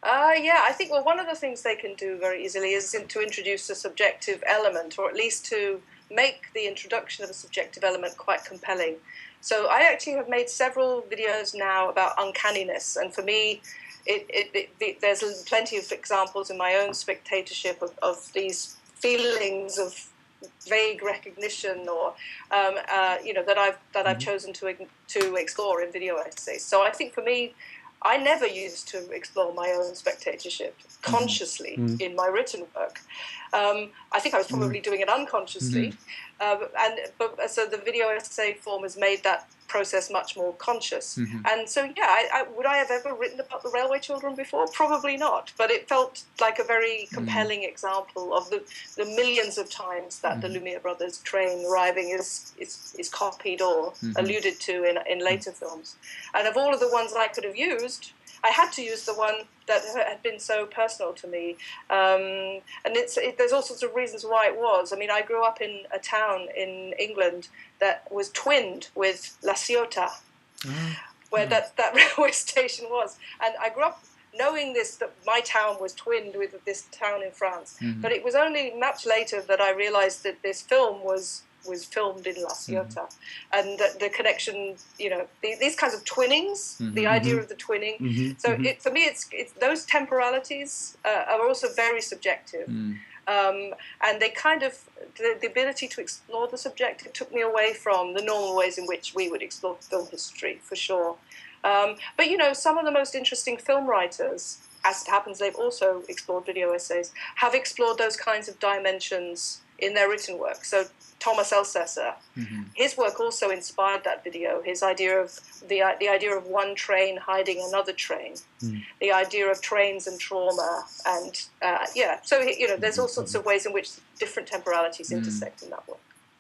Yeah, I think, well, one of the things they can do very easily is to introduce a subjective element, or at least to make the introduction of a subjective element quite compelling. So I actually have made several videos now about uncanniness, and for me, there's plenty of examples in my own spectatorship of these feelings of vague recognition, or that I've chosen to explore in video essays. So I think for me, I never used to explore my own spectatorship consciously in my written work. I think I was probably doing it unconsciously, so the video essay form has made that process much more conscious. And so, yeah, would I have ever written about the railway children before? Probably not, but it felt like a very compelling example of the millions of times that the Lumière brothers' train arriving is copied or alluded to in later films. And of all of the ones I could have used, I had to use the one that had been so personal to me. And there's all sorts of reasons why it was. I mean, I grew up in a town in England that was twinned with La Ciotat, where that railway station was. And I grew up knowing that my town was twinned with this town in France. But it was only much later that I realized that this film was filmed in La Ciotat, and the connection, these kinds of twinnings, the idea of the twinning. So for me, it's those temporalities are also very subjective, and they kind of the ability to explore the subjective took me away from the normal ways in which we would explore film history, for sure. But some of the most interesting film writers, as it happens, they've also explored video essays, have explored those kinds of dimensions in their written work. So Thomas Elsässer, his work also inspired that video. His idea of the idea of one train hiding another train, the idea of trains and trauma, and so there's all sorts of ways in which different temporalities intersect in that work.